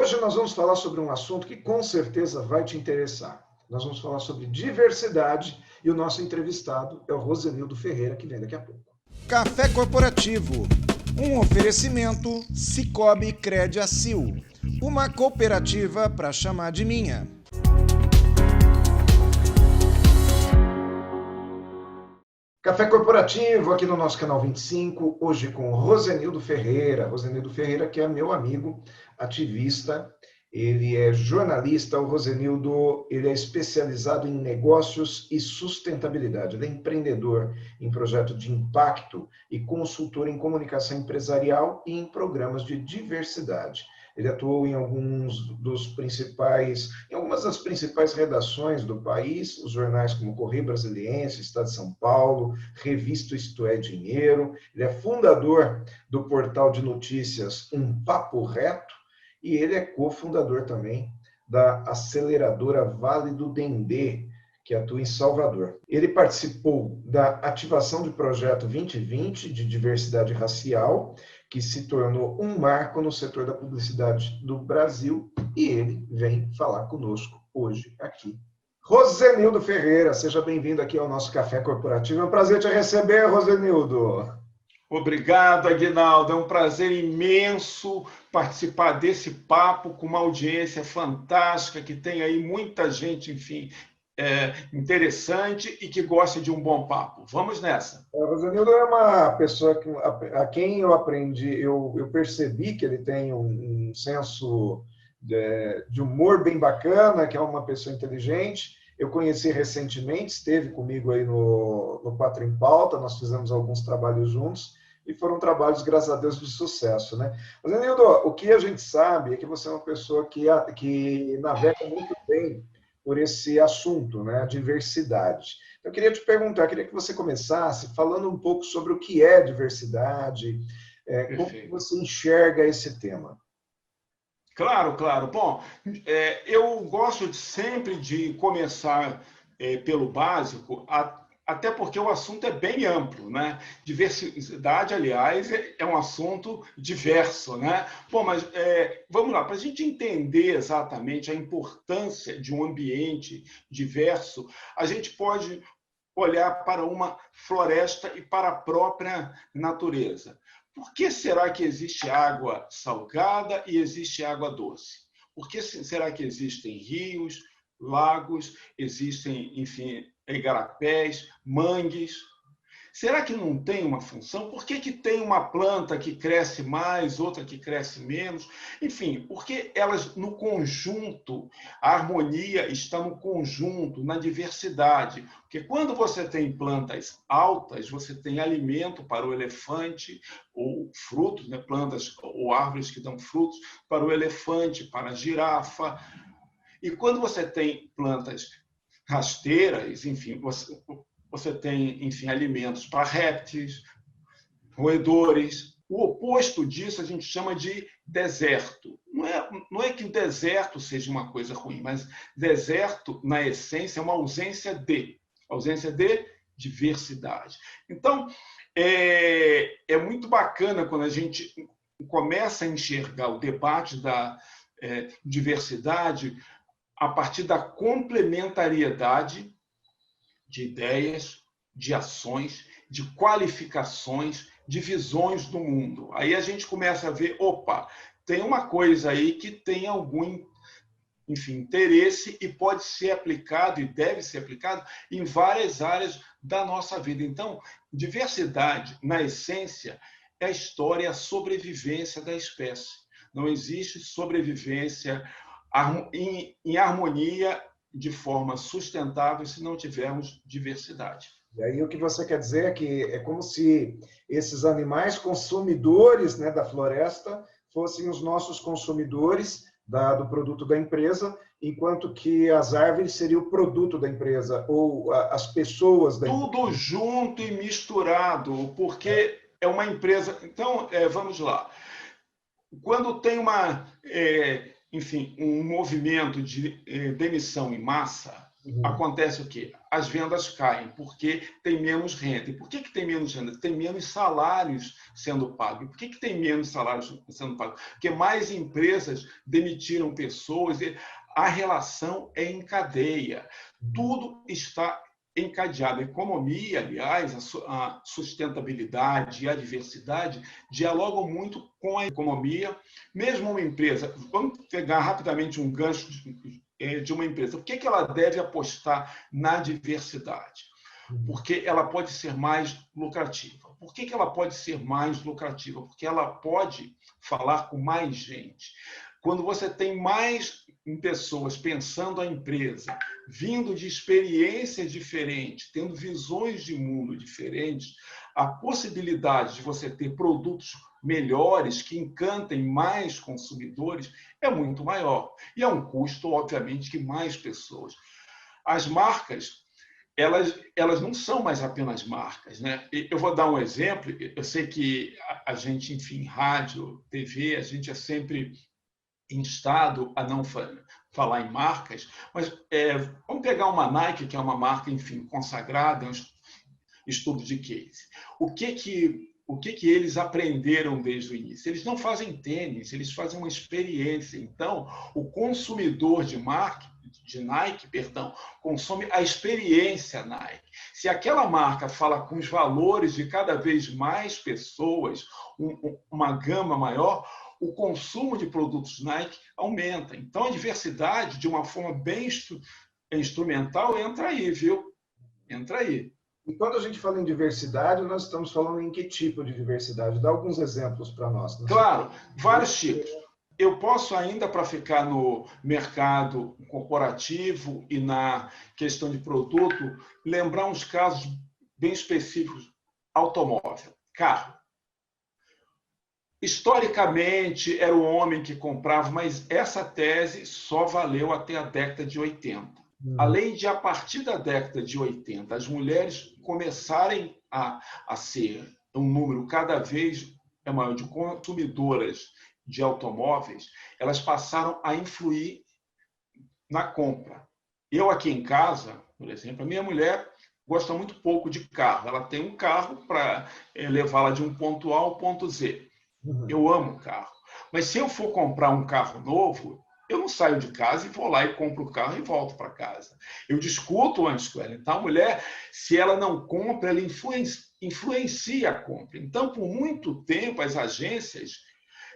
Hoje nós vamos falar sobre um assunto que com certeza vai te interessar. Nós vamos falar sobre diversidade e o nosso entrevistado é o Rosenildo Ferreira, que vem daqui a pouco. Café Corporativo, um oferecimento Cicobi Crediacil, uma cooperativa para chamar de minha. Café Corporativo aqui no nosso canal 25, hoje com o Rosenildo Ferreira. Rosenildo Ferreira, que é meu amigo, ativista, ele é jornalista. O Rosenildo, ele é especializado em negócios e sustentabilidade. Ele é empreendedor em projeto de impacto e consultor em comunicação empresarial e em programas de diversidade. Ele atuou em algumas das principais redações do país, os jornais como Correio Brasiliense, Estado de São Paulo, Revista Isto é Dinheiro. Ele é fundador do portal de notícias Um Papo Reto e ele é cofundador também da aceleradora Vale do Dendê, que atua em Salvador. Ele participou da ativação do projeto 2020 de diversidade racial, que se tornou um marco no setor da publicidade do Brasil, e ele vem falar conosco hoje aqui. Rosenildo Ferreira, seja bem-vindo aqui ao nosso Café Corporativo. É um prazer te receber, Rosenildo. Obrigado, Aguinaldo. É um prazer imenso participar desse papo com uma audiência fantástica, que tem aí muita gente, enfim, interessante e que gosta de um bom papo. Vamos nessa. O Rosenildo é uma pessoa a quem eu aprendi, eu percebi que ele tem um senso de humor bem bacana, que é uma pessoa inteligente. Eu conheci recentemente, esteve comigo aí no Quatro em Pauta, nós fizemos alguns trabalhos juntos, e foram trabalhos, graças a Deus, de sucesso, né? Rosenildo, o que a gente sabe é que você é uma pessoa que navega muito bem por esse assunto, né? A diversidade. Eu queria te perguntar, queria que você começasse falando um pouco sobre o que é diversidade, como que você enxerga esse tema. Claro, claro. Bom, eu gosto sempre de começar pelo básico, até porque o assunto é bem amplo, né? Diversidade, aliás, é um assunto diverso, né? Bom, mas vamos lá, para a gente entender exatamente a importância de um ambiente diverso, a gente pode olhar para uma floresta e para a própria natureza. Por que será que existe água salgada e existe água doce? Por que será que existem rios, lagos, existem, enfim, igarapés, mangues? Será que não tem uma função? Por que tem uma planta que cresce mais, outra que cresce menos? Enfim, porque elas no conjunto, a harmonia está no conjunto, na diversidade. Porque quando você tem plantas altas, você tem alimento para o elefante, ou frutos, né? Plantas ou árvores que dão frutos para o elefante, para a girafa. E quando você tem plantas rasteiras, enfim, você tem, enfim, alimentos para répteis, roedores. O oposto disso a gente chama de deserto. Não é que o deserto seja uma coisa ruim, mas deserto, na essência, é uma ausência de diversidade. Então, é muito bacana quando a gente começa a enxergar o debate da diversidade a partir da complementariedade de ideias, de ações, de qualificações, de visões do mundo. Aí a gente começa a ver, opa, tem uma coisa aí que tem algum, enfim, interesse e pode ser aplicado e deve ser aplicado em várias áreas da nossa vida. Então, diversidade, na essência, é a história, a sobrevivência da espécie. Não existe sobrevivência em harmonia de forma sustentável se não tivermos diversidade. E aí o que você quer dizer é que é como se esses animais consumidores, né, da floresta fossem os nossos consumidores do produto da empresa, enquanto que as árvores seriam o produto da empresa, ou as pessoas da empresa. Tudo junto e misturado, porque é uma empresa... Então, vamos lá. Quando tem enfim, um movimento de demissão em massa, acontece o quê? As vendas caem, porque tem menos renda. E por que tem menos renda? Tem menos salários sendo pagos. E por que tem menos salários sendo pagos? Porque mais empresas demitiram pessoas. E a relação é em cadeia. Tudo está encadeado. A economia, aliás, a sustentabilidade e a diversidade dialogam muito com a economia. Mesmo uma empresa, vamos pegar rapidamente um gancho de uma empresa. Por que ela deve apostar na diversidade? Porque ela pode ser mais lucrativa. Por que ela pode ser mais lucrativa? Porque ela pode falar com mais gente. Quando você tem mais pessoas pensando a empresa, vindo de experiências diferentes, tendo visões de mundo diferentes, a possibilidade de você ter produtos melhores que encantem mais consumidores é muito maior. E é um custo, obviamente, que mais pessoas. As marcas, elas não são mais apenas marcas, né? Eu vou dar um exemplo. Eu sei que a gente, enfim, rádio, TV, a gente é sempre instado a não falar em marcas, mas vamos pegar uma Nike, que é uma marca, enfim, consagrada, um estudo de case. O que eles aprenderam desde o início? Eles não fazem tênis, eles fazem uma experiência. Então, o consumidor de Nike, consome a experiência Nike. Se aquela marca fala com os valores de cada vez mais pessoas, uma gama maior, o consumo de produtos Nike aumenta. Então, a diversidade, de uma forma bem instrumental, entra aí, viu? Entra aí. E quando a gente fala em diversidade, nós estamos falando em que tipo de diversidade? Dá alguns exemplos para nós. Claro, vários tipos. Eu posso ainda, para ficar no mercado corporativo e na questão de produto, lembrar uns casos bem específicos. Automóvel, carro. Historicamente, era o homem que comprava, mas essa tese só valeu até a década de 80. Além de, a partir da década de 80, as mulheres começarem a ser um número cada vez maior de consumidoras de automóveis, elas passaram a influir na compra. Eu aqui em casa, por exemplo, a minha mulher gosta muito pouco de carro. Ela tem um carro para levá-la de um ponto A ao ponto Z. Eu amo carro. Mas se eu for comprar um carro novo, eu não saio de casa e vou lá e compro o carro e volto para casa. Eu discuto antes com ela. Então, a mulher, se ela não compra, ela influencia a compra. Então, por muito tempo, as agências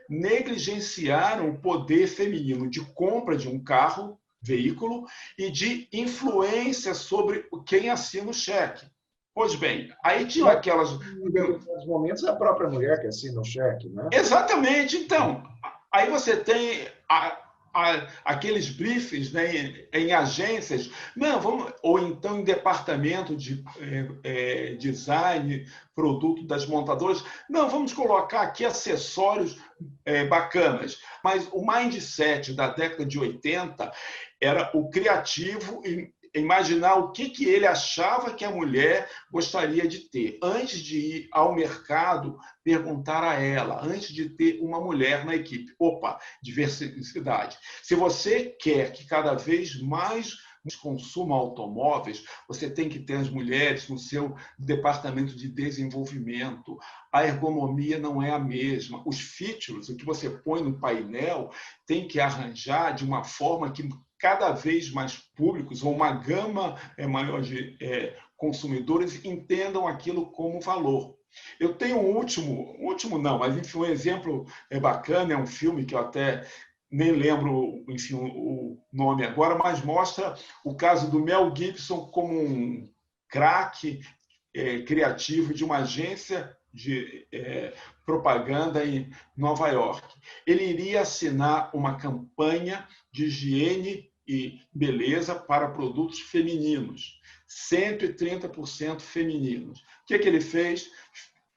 negligenciaram o poder feminino de compra de um carro, veículo, e de influência sobre quem assina o cheque. Pois bem, aí tinham aquelas... Em determinados momentos, é a própria mulher que assina o cheque, né? Exatamente. Então, aí você tem aqueles briefings, né, em agências, não, vamos, ou então em departamento de design, produto das montadoras, não, vamos colocar aqui acessórios bacanas. Mas o mindset da década de 80 era o criativo e imaginar o que ele achava que a mulher gostaria de ter. Antes de ir ao mercado, perguntar a ela, antes de ter uma mulher na equipe. Opa, diversidade. Se você quer que cada vez mais consuma automóveis, você tem que ter as mulheres no seu departamento de desenvolvimento. A ergonomia não é a mesma. Os features, o que você põe no painel, tem que arranjar de uma forma que cada vez mais públicos, ou uma gama maior de consumidores, entendam aquilo como valor. Eu tenho um último não, mas enfim, um exemplo bacana, é um filme que eu até nem lembro, enfim, o nome agora, mas mostra o caso do Mel Gibson como um craque criativo de uma agência de propaganda em Nova York. Ele iria assinar uma campanha de higiene e beleza para produtos femininos, 130% femininos. O que ele fez?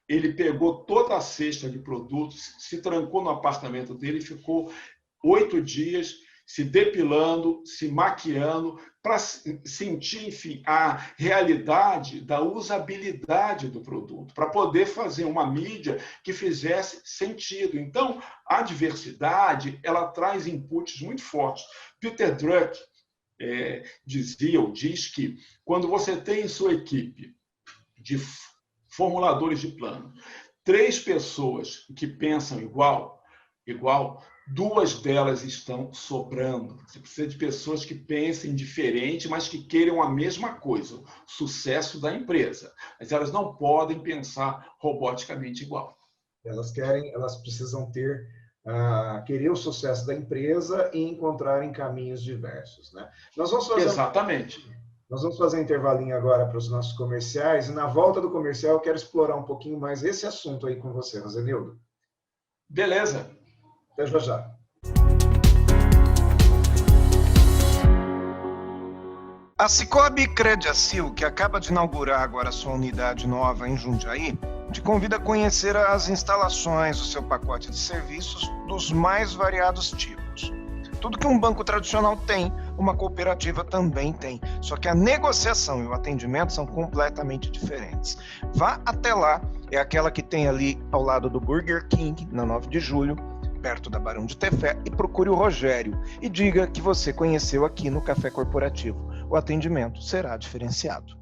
Ele pegou toda a cesta de produtos, se trancou no apartamento dele e ficou 8 dias se depilando, se maquiando, para sentir, enfim, a realidade da usabilidade do produto, para poder fazer uma mídia que fizesse sentido. Então, a diversidade, ela traz inputs muito fortes. Peter Drucker, dizia ou diz que quando você tem em sua equipe de formuladores de plano 3 pessoas que pensam igual, 2 delas estão sobrando. Você precisa de pessoas que pensem diferente, mas que queiram a mesma coisa, o sucesso da empresa. Mas elas não podem pensar roboticamente igual. Elas precisam querer o sucesso da empresa e encontrarem caminhos diversos, né? Exatamente. Nós vamos fazer um intervalinho agora para os nossos comerciais, e na volta do comercial eu quero explorar um pouquinho mais esse assunto aí com você, Rosenildo. Beleza. Até já já. A Cicobi Crediacil, que acaba de inaugurar agora sua unidade nova em Jundiaí, te convida a conhecer as instalações, o seu pacote de serviços dos mais variados tipos. Tudo que um banco tradicional tem, uma cooperativa também tem. Só que a negociação e o atendimento são completamente diferentes. Vá até lá, é aquela que tem ali ao lado do Burger King, na 9 de julho, perto da Barão de Tefé, e procure o Rogério e diga que você conheceu aqui no Café Corporativo. O atendimento será diferenciado.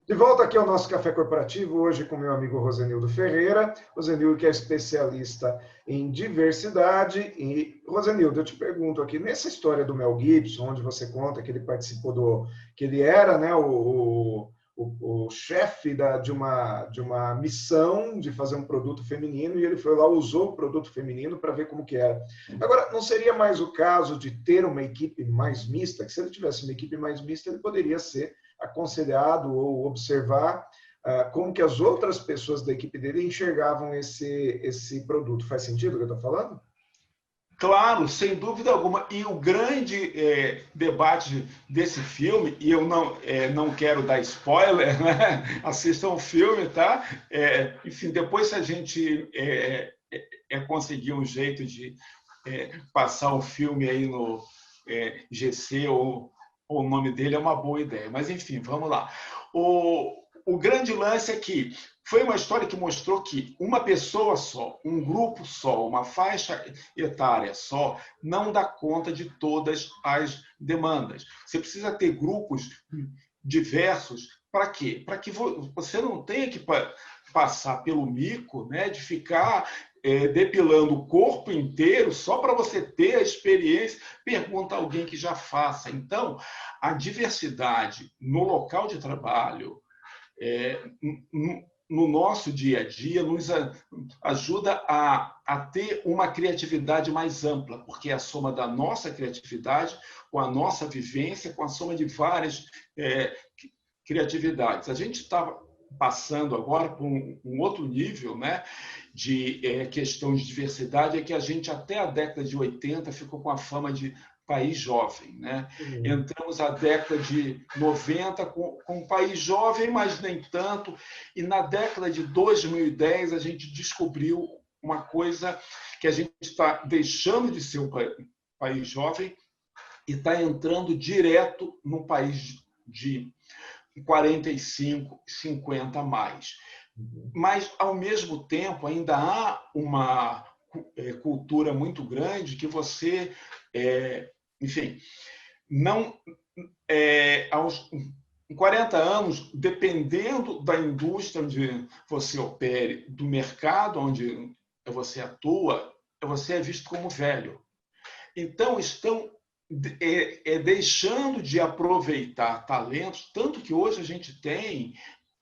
De volta aqui ao nosso Café Corporativo, hoje com meu amigo Rosenildo Ferreira. Rosenildo, que é especialista em diversidade. E, Rosenildo, eu te pergunto aqui, nessa história do Mel Gibson, onde você conta que ele participou que ele era, né, o chefe de uma missão de fazer um produto feminino, e ele foi lá, usou o produto feminino para ver como que era. Agora, não seria mais o caso de ter uma equipe mais mista? Que se ele tivesse uma equipe mais mista, ele poderia ser aconselhado ou observar como que as outras pessoas da equipe dele enxergavam esse produto. Faz sentido o que eu estou falando? Claro, sem dúvida alguma. E o grande debate desse filme, e eu não quero dar spoiler, né? Assistam o filme, tá? Enfim, depois se a gente conseguir um jeito de passar o filme aí no GC ou o nome dele, é uma boa ideia. Mas, enfim, vamos lá. O grande lance é que foi uma história que mostrou que uma pessoa só, um grupo só, uma faixa etária só, não dá conta de todas as demandas. Você precisa ter grupos diversos. Para quê? Para que você não tenha que passar pelo mico, né, de ficar depilando o corpo inteiro só para você ter a experiência. Pergunta a alguém que já faça. Então, a diversidade no local de trabalho, no nosso dia a dia, nos ajuda a ter uma criatividade mais ampla, porque é a soma da nossa criatividade com a nossa vivência, com a soma de várias criatividades. A gente está passando agora por um outro nível, né, de questão de diversidade, é que a gente até a década de 80 ficou com a fama de país jovem, né? Entramos a década de 90 com um país jovem, mas nem tanto, e na década de 2010 a gente descobriu uma coisa, que a gente está deixando de ser um país jovem e está entrando direto num país de 45, 50 mais. Mas, ao mesmo tempo, ainda há uma cultura muito grande que você, enfim, não aos 40 anos, dependendo da indústria onde você opere, do mercado onde você atua, você é visto como velho. Então, estão deixando de aproveitar talentos, tanto que hoje a gente tem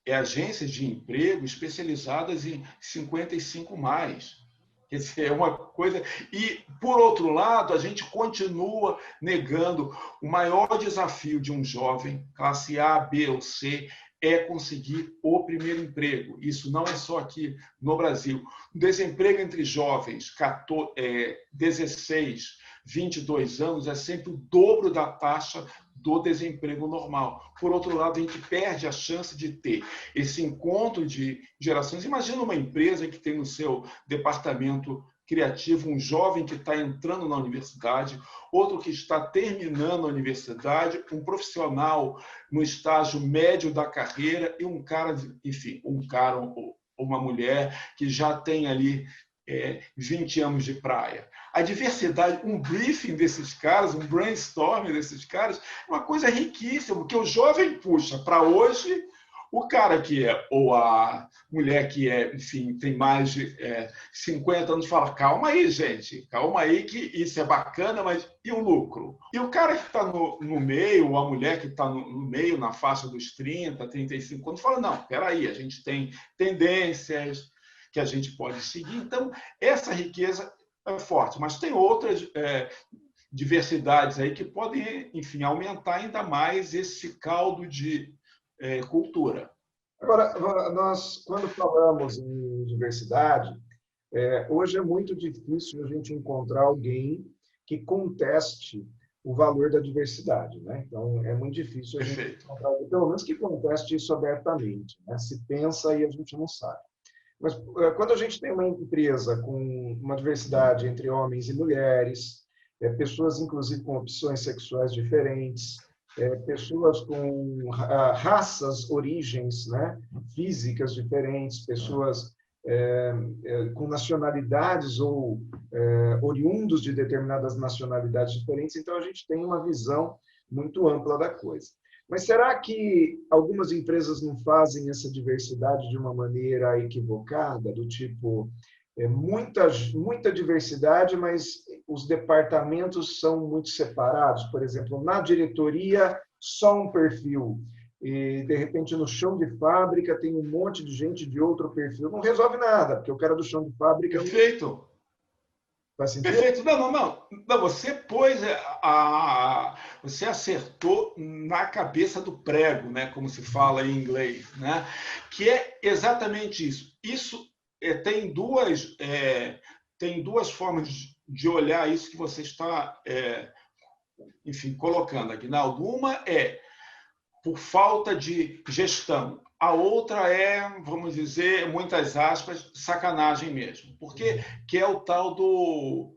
agências de emprego especializadas em 55 mais. Quer dizer, é uma coisa. E, por outro lado, a gente continua negando o maior desafio de um jovem, classe A, B ou C, é conseguir o primeiro emprego. Isso não é só aqui no Brasil. O desemprego entre jovens, 16, 22 anos, é sempre o dobro da taxa do desemprego normal. Por outro lado, a gente perde a chance de ter esse encontro de gerações. Imagina uma empresa que tem no seu departamento criativo, um jovem que está entrando na universidade, outro que está terminando a universidade, um profissional no estágio médio da carreira e um cara, enfim, um cara ou uma mulher que já tem ali 20 anos de praia. A diversidade, um briefing desses caras, um brainstorming desses caras, é uma coisa riquíssima, porque o jovem puxa para hoje o cara que é, ou a mulher que é, enfim, tem mais de 50 anos, fala, calma aí, gente, calma aí que isso é bacana, mas e o lucro? E o cara que está no meio, ou a mulher que está no meio, na faixa dos 30, 35 anos, fala, não, peraí, a gente tem tendências que a gente pode seguir. Então, essa riqueza é forte, mas tem outras diversidades aí que podem, enfim, aumentar ainda mais esse caldo de cultura. Agora, nós, quando falamos em diversidade, hoje é muito difícil a gente encontrar alguém que conteste o valor da diversidade, né? Então, é muito difícil a gente encontrar alguém, pelo menos, que conteste isso abertamente, né? Se pensa e a gente não sabe. Mas quando a gente tem uma empresa com uma diversidade entre homens e mulheres, pessoas, inclusive, com opções sexuais diferentes, pessoas com raças, origens, né, físicas diferentes, pessoas com nacionalidades ou oriundos de determinadas nacionalidades diferentes. Então, a gente tem uma visão muito ampla da coisa. Mas será que algumas empresas não fazem essa diversidade de uma maneira equivocada, do tipo, muita diversidade, mas os departamentos são muito separados? Por exemplo, na diretoria, só um perfil. E, de repente, no chão de fábrica tem um monte de gente de outro perfil. Não resolve nada, porque o cara do chão de fábrica... Perfeito. Perfeito. Não. Você pôs você acertou na cabeça do prego, né? Como se fala em inglês, né? Que é exatamente isso. Isso tem duas formas de olhar isso que você está, enfim, colocando, Aguinaldo. Uma é por falta de gestão. A outra é, vamos dizer, muitas aspas, sacanagem mesmo. Porque que é o tal do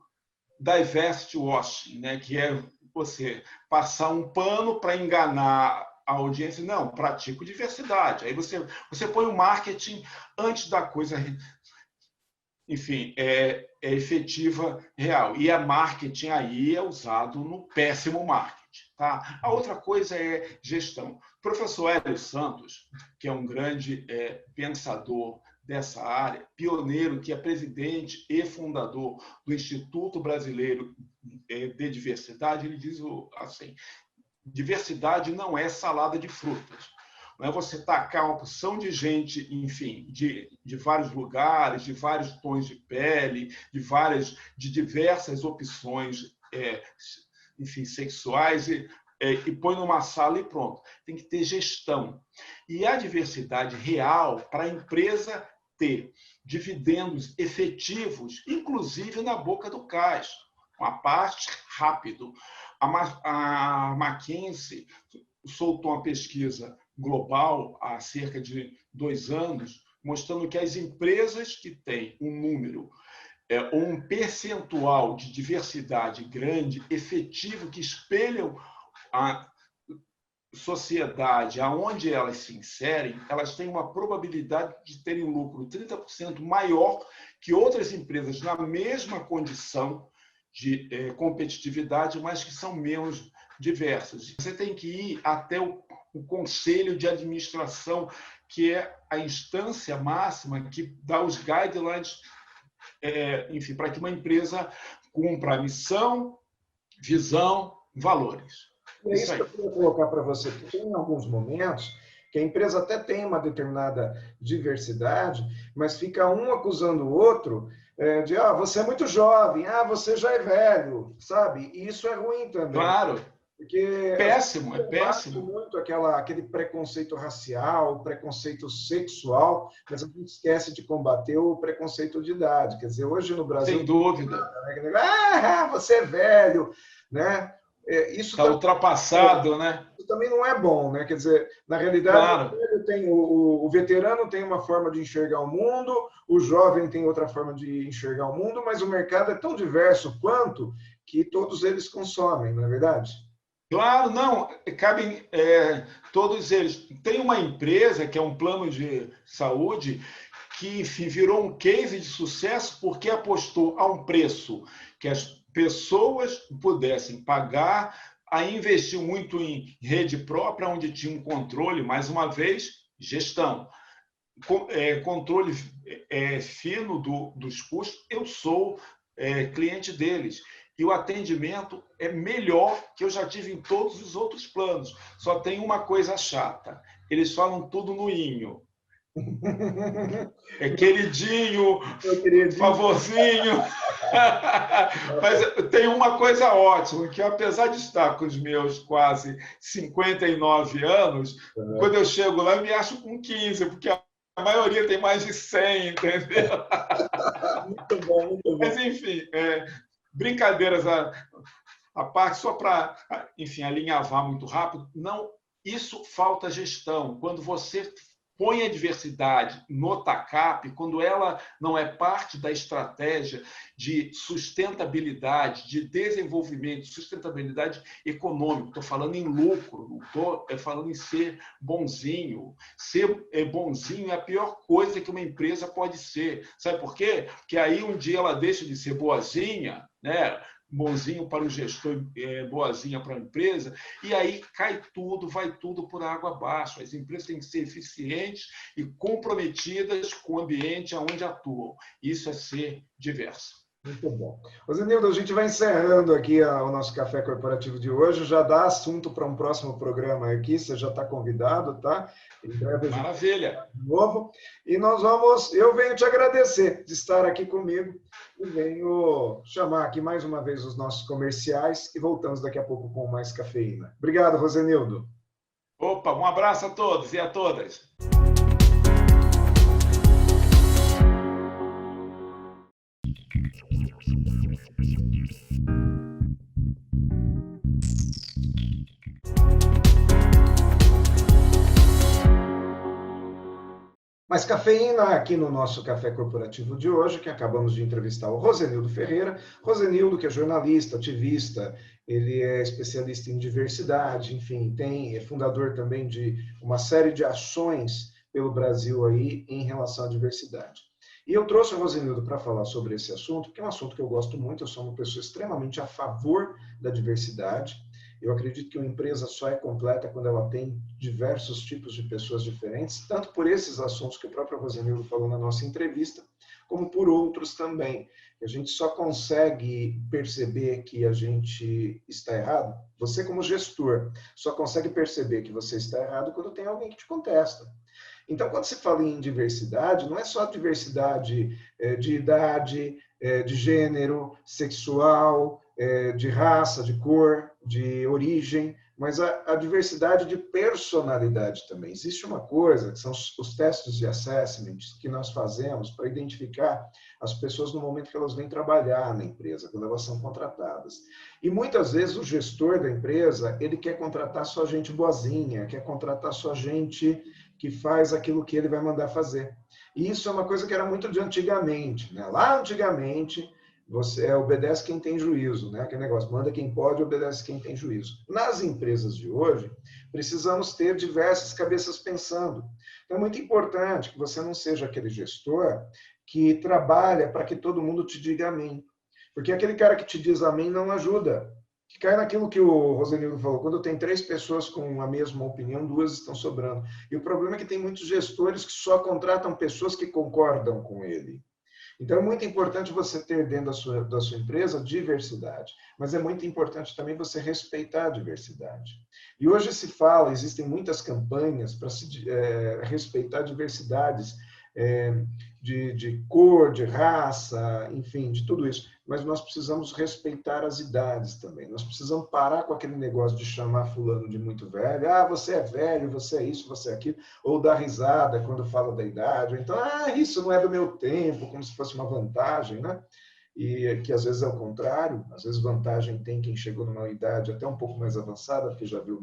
diversity washing, né? Que é você passar um pano para enganar a audiência. Não, pratico diversidade. Aí você põe o marketing antes da coisa, enfim, efetiva, real. E a marketing aí é usado no péssimo marketing. Tá? A outra coisa é gestão. O professor Hélio Santos, que é um grande pensador dessa área, pioneiro, que é presidente e fundador do Instituto Brasileiro de Diversidade, ele diz assim, diversidade não é salada de frutas. Não é você tacar uma porção de gente, enfim, de vários lugares, de vários tons de pele, de diversas opções, enfim, sexuais, e põe numa sala e pronto. Tem que ter gestão. E a diversidade real para a empresa ter dividendos efetivos, inclusive na boca do caixa, uma parte rápido. A McKinsey soltou uma pesquisa global há cerca de 2 anos, mostrando que as empresas que têm um número ou um percentual de diversidade grande, efetivo, que espelham a sociedade aonde elas se inserem, elas têm uma probabilidade de terem lucro 30% maior que outras empresas na mesma condição de competitividade, mas que são menos diversas. Você tem que ir até o conselho de administração, que é a instância máxima que dá os guidelines, enfim, para que uma empresa cumpra a missão, visão, valores. É isso que eu queria colocar para você, porque tem alguns momentos que a empresa até tem uma determinada diversidade, mas fica um acusando o outro de você é muito jovem, você já é velho, sabe? E isso é ruim também. Claro. Porque péssimo, é péssimo. Muito aquele preconceito racial, preconceito sexual, mas a gente esquece de combater o preconceito de idade. Quer dizer, hoje no Brasil... Sem dúvida. Você é velho, né? Isso está ultrapassado, né? Isso também não é bom, né? Quer dizer, na realidade, claro. O velho o veterano tem uma forma de enxergar o mundo, o jovem tem outra forma de enxergar o mundo, mas o mercado é tão diverso quanto que todos eles consomem, não é verdade? Claro, não, cabem todos eles. Tem uma empresa que é um plano de saúde que, enfim, virou um case de sucesso porque apostou a um preço que as pessoas pudessem pagar, aí investiu muito em rede própria, onde tinha um controle, mais uma vez, gestão. Controle fino dos custos. Eu sou cliente deles. E o atendimento é melhor que eu já tive em todos os outros planos. Só tem uma coisa chata. Eles falam tudo no inho. É queridinho, favorzinho. Mas tem uma coisa ótima, que apesar de estar com os meus quase 59 anos, quando eu chego lá, eu me acho com 15, porque a maioria tem mais de 100, entendeu? Muito bom, muito bom. Mas, enfim, brincadeiras à parte, só para, enfim, alinhavar muito rápido, não, isso falta gestão. Quando você põe a diversidade no TACAP, quando ela não é parte da estratégia de sustentabilidade, de desenvolvimento, sustentabilidade econômica, estou falando em lucro, não estou falando em ser bonzinho. Ser bonzinho é a pior coisa que uma empresa pode ser. Sabe por quê? Porque aí um dia ela deixa de ser boazinha, né? Bonzinho para o gestor, boazinha para a empresa, e aí cai tudo, vai tudo por água abaixo. As empresas têm que ser eficientes e comprometidas com o ambiente onde atuam. Isso é ser diverso. Muito bom. Rosenildo, a gente vai encerrando aqui o nosso café corporativo de hoje. Já dá assunto para um próximo programa aqui. Você já está convidado, tá? Em breve a gente Maravilha. De novo. E eu venho te agradecer de estar aqui comigo e venho chamar aqui mais uma vez os nossos comerciais e voltamos daqui a pouco com mais cafeína. Obrigado, Rosenildo. Opa, um abraço a todos e a todas. Mais cafeína aqui no nosso café corporativo de hoje, que acabamos de entrevistar o Rosenildo Ferreira. Rosenildo, que é jornalista, ativista, ele é especialista em diversidade, enfim, é fundador também de uma série de ações pelo Brasil aí em relação à diversidade. E eu trouxe o Rosenildo para falar sobre esse assunto, porque é um assunto que eu gosto muito, eu sou uma pessoa extremamente a favor da diversidade. Eu acredito que uma empresa só é completa quando ela tem diversos tipos de pessoas diferentes, tanto por esses assuntos que o próprio Rosenildo falou na nossa entrevista, como por outros também. A gente só consegue perceber que a gente está errado, você como gestor, só consegue perceber que você está errado quando tem alguém que te contesta. Então, quando se fala em diversidade, não é só diversidade de idade, de gênero, sexual, de raça, de cor, de origem, mas a diversidade de personalidade também. Existe uma coisa, que são os testes de assessment que nós fazemos para identificar as pessoas no momento que elas vêm trabalhar na empresa, quando elas são contratadas. E muitas vezes o gestor da empresa, ele quer contratar só gente boazinha, quer contratar só gente que faz aquilo que ele vai mandar fazer. E isso é uma coisa que era muito de antigamente, né? Lá antigamente, você obedece quem tem juízo, né? Aquele negócio, manda quem pode, obedece quem tem juízo. Nas empresas de hoje, precisamos ter diversas cabeças pensando. Então, é muito importante que você não seja aquele gestor que trabalha para que todo mundo te diga amém. Porque aquele cara que te diz amém não ajuda. Que cai naquilo que o Rosenildo falou, quando tem 3 pessoas com a mesma opinião, 2 estão sobrando. E o problema é que tem muitos gestores que só contratam pessoas que concordam com ele. Então, é muito importante você ter dentro da sua empresa diversidade, mas é muito importante também você respeitar a diversidade. E hoje se fala, existem muitas campanhas para se respeitar diversidades de cor, de raça, enfim, de tudo isso. Mas nós precisamos respeitar as idades também. Nós precisamos parar com aquele negócio de chamar fulano de muito velho. Ah, você é velho, você é isso, você é aquilo. Ou dar risada quando fala da idade. Ou então, isso não é do meu tempo, como se fosse uma vantagem, né? e que às vezes é o contrário, às vezes vantagem tem quem chegou numa idade até um pouco mais avançada, porque já viu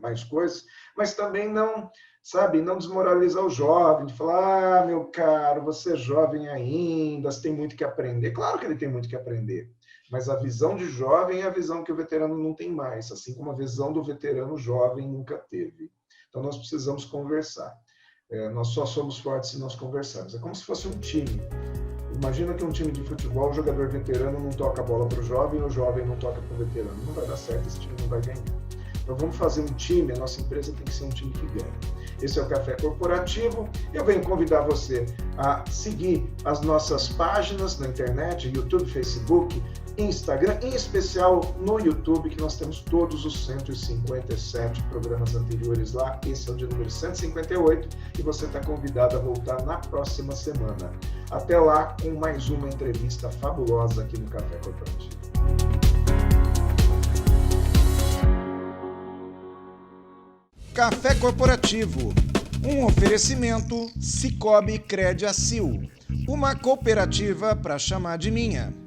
mais coisas, mas também não, sabe, não desmoralizar o jovem, de falar, meu caro, você é jovem ainda, você tem muito que aprender. Claro que ele tem muito que aprender, mas a visão de jovem é a visão que o veterano não tem mais, assim como a visão do veterano jovem nunca teve. Então nós precisamos conversar. Nós só somos fortes se nós conversarmos. É como se fosse um time. Imagina que um time de futebol, o jogador veterano não toca a bola para o jovem, o jovem não toca para o veterano. Não vai dar certo, esse time não vai ganhar. Então vamos fazer um time, a nossa empresa tem que ser um time que ganha. Esse é o Café Corporativo. Eu venho convidar você a seguir as nossas páginas na internet, YouTube, Facebook, Instagram, em especial no YouTube, que nós temos todos os 157 programas anteriores lá. Esse é o de número 158 e você está convidado a voltar na próxima semana. Até lá, com mais uma entrevista fabulosa aqui no Café Corporativo. Café Corporativo, um oferecimento Sicoob Crédito Sil, uma cooperativa para chamar de minha.